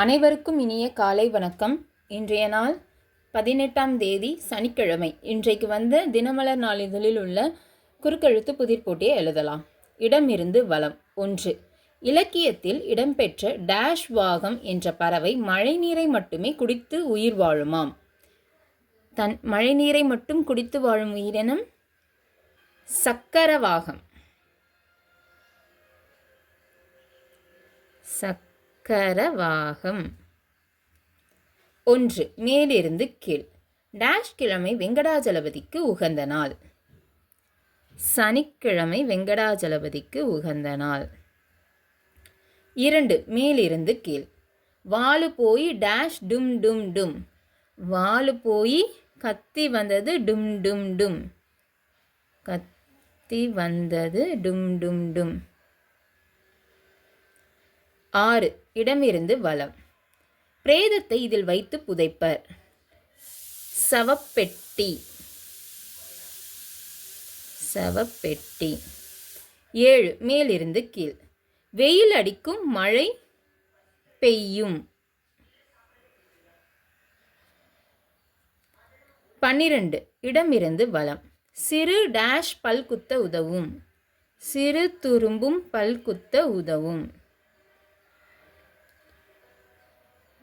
அனைவருக்கும் இனிய காலை வணக்கம். இன்றைய நாள் 18ஆம் தேதி சனிக்கிழமை. இன்றைக்கு தினமலர் நாளிதழில் உள்ள குறுக்கெழுத்து புதிர் போட்டியை எழுதலாம். இடமிருந்து வலம். 1. இலக்கியத்தில் இடம்பெற்ற டேஷ் வாகம் என்ற பறவை மழைநீரை மட்டுமே குடித்து உயிர் வாழுமாம். தன் மழைநீரை மட்டும் குடித்து வாழும் உயிரினம் சக்கரவாகம். சக்கரவாகம். 1. மேலிருந்து கீழ். டேஷ் கிழமை வெங்கடாஜலபதிக்கு உகந்த நாள். சனிக்கிழமை வெங்கடாஜலபதிக்கு உகந்த நாள். 2. மேலிருந்து கீழ். வாலு போய் டேஷ் டும் டும் டும். வாலு போய் கத்தி வந்தது டும் டும் டும். கத்தி வந்தது டும் டும் டும். 6. இடமிருந்து வலம். பிரேதத்தை இதில் வைத்து புதைப்பர். சவப்பெட்டி. சவப்பெட்டி. 7. மேலிருந்து கீழ். வெயில் அடிக்கும் மழை பெய்யும். 12. இடமிருந்து வலம். சிறு டேஷ் பல் குத்த உதவும். சிறு துரும்பும் பல் குத்த உதவும்.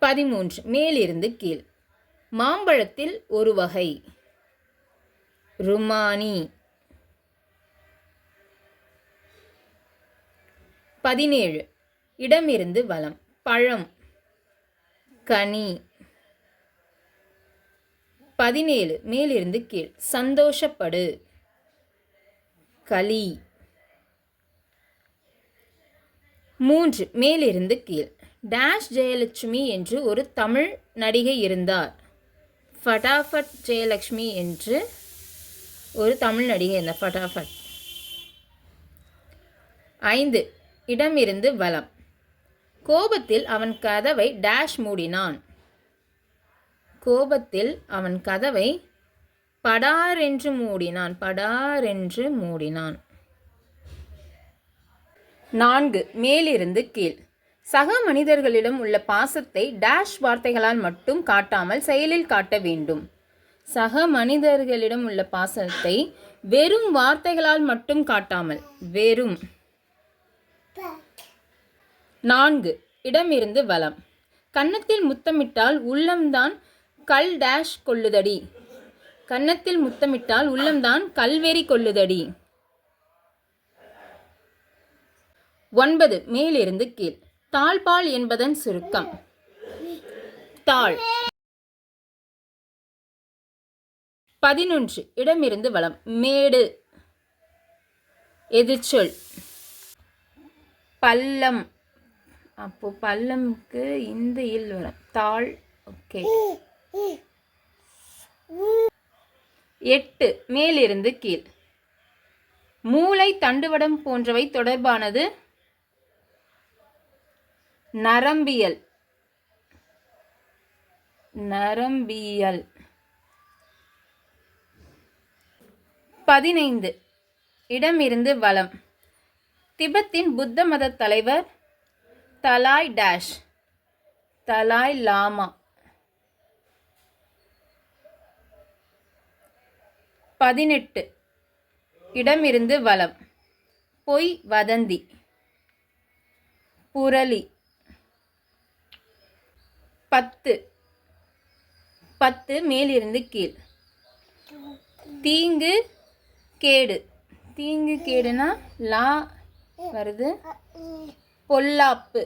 13. மேலிருந்து கீழ். மாம்பழத்தில் ஒரு வகை. ருமானி. 17. இடமிருந்து வலம். பழம். கனி. 17. மேலிருந்து கீழ். சந்தோஷப்படு. களி. 3. மேலிருந்து கீழ். டேஷ் ஜெயலட்சுமி என்று ஒரு தமிழ் நடிகை இருந்தார். ஃபட்டாஃபட் ஜெயலட்சுமி என்று ஒரு தமிழ் நடிகை இருந்தார். ஃபட்டாஃபட். 5. இடமிருந்து வலம். கோபத்தில் அவன் கதவை டேஷ் மூடினான். கோபத்தில் அவன் கதவை படாரென்று மூடினான். படாரென்று மூடினான். 4. மேலிருந்து கீழ். சக மனிதர்களிடம் உள்ள பாசத்தை டேஷ் வார்த்தைகளால் மட்டும் காட்டாமல் செயலில் காட்ட வேண்டும். சக மனிதர்களிடம் உள்ள பாசத்தை வெறும் வார்த்தைகளால் மட்டும் காட்டாமல் வெறும். 4. இடமிருந்து வலம். கன்னத்தில் முத்தமிட்டால் உள்ளம்தான் கல் டேஷ் கொள்ளுதடி. கன்னத்தில் முத்தமிட்டால் உள்ளம்தான் கல்வெறி கொள்ளுதடி. 9. மேலிருந்து கீழ். தாழ்பால் என்பதன் சுருக்கம். தாழ். 11. இடமிருந்து வலம். மேடு. எதிர்ச்சொல். பள்ளம். அப்போ பள்ளம்க்கு இந்த இல் வரும். தாழ். ஓகே. 8. மேலிருந்து கீழ். மூளை தண்டுவடம் போன்றவை தொடர்பானது. நரம்பியல். நரம்பியல். 15. இடமிருந்து வலம். திபெத்தின் புத்த மத தலைவர் தலாய் டேஷ். தலாய் லாமா. 18. இடமிருந்து வலம். பொய் வதந்தி. புரளி. 10. மேலிருந்து கீழ். தீங்கு கேடு. தீங்கு கேடுனா லா வருது. பொல்லாப்பு.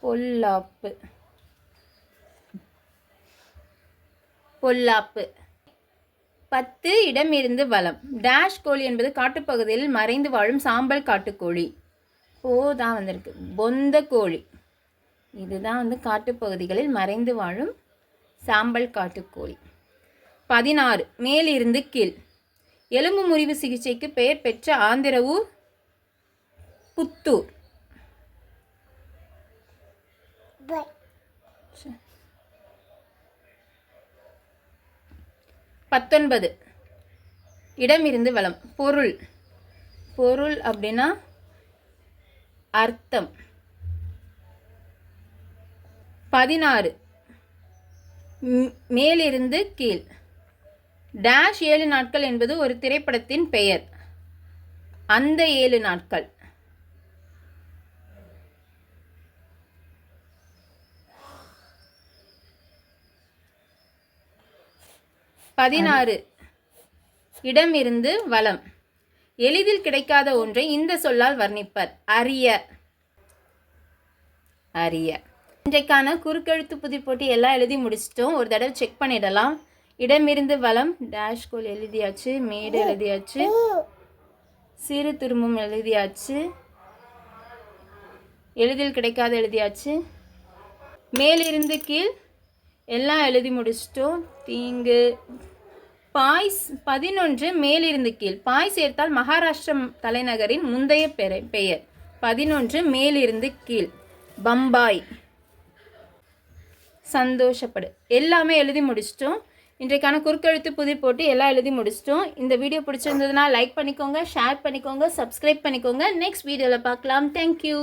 பொல்லாப்பு. பொல்லாப்பு. 10. இடமிருந்து வலம். டேஷ் கோழி என்பது காட்டுப்பகுதியில் மறைந்து வாழும் சாம்பல் காட்டுக்கோழி. போதான் வந்திருக்கு. பொந்த கோழி. இதுதான் காட்டுப்பகுதிகளில் மறைந்து வாழும் சாம்பல் காட்டுக்கோழி. 16. மேலிருந்து கீழ். எலும்பு முறிவு சிகிச்சைக்கு பெயர் பெற்ற ஆந்திர ஊர் புத்தூர். 19. இடமிருந்து வலம். பொருள். பொருள் அப்படின்னா அர்த்தம். 16 மேலிருந்து கீழ். டேஷ் 7 நாட்கள் என்பது ஒரு திரைப்படத்தின் பெயர். அந்த 7 நாட்கள். 16 இடமிருந்து வலம். எளிதில் கிடைக்காத ஒன்றை இந்த சொல்லால் வர்ணிப்பர். அறிய. அறிய. இன்றைக்கான குறுக்கெழுத்து புதிர் போட்டி எல்லாம் எழுதி முடிச்சிட்டோம். ஒரு தடவை செக் பண்ணிடலாம். இடமிருந்து வலம் டேஷ் கோல் எழுதியாச்சு, மேடு எழுதியாச்சு, சிறு துரும்பும் எழுதியாச்சு, எளிதில் கிடைக்காத எழுதியாச்சு, மேலிருந்து கீழ் எல்லாம் எழுதி முடிச்சிட்டோம். தீங்கு. பாய்ஸ் 11 மேலிருந்து கீழ். பாய் சேர்த்தால் மகாராஷ்டிர தலைநகரின் முந்தைய பெயர். 11 மேலிருந்து கீழ். பம்பாய். சந்தோஷப்படு. எல்லாமே எழுதி முடிச்சிட்டோம். இன்றைக்கான குறுக்கெழுத்து புதிர் போட்டு எல்லாம் எழுதி முடிச்சிட்டோம். இந்த வீடியோ பிடிச்சிருந்ததுன்னா லைக் பண்ணிக்கோங்க, ஷேர் பண்ணிக்கோங்க, சப்ஸ்கிரைப் பண்ணிக்கோங்க. நெக்ஸ்ட் வீடியோவில் பார்க்கலாம். தேங்க்யூ.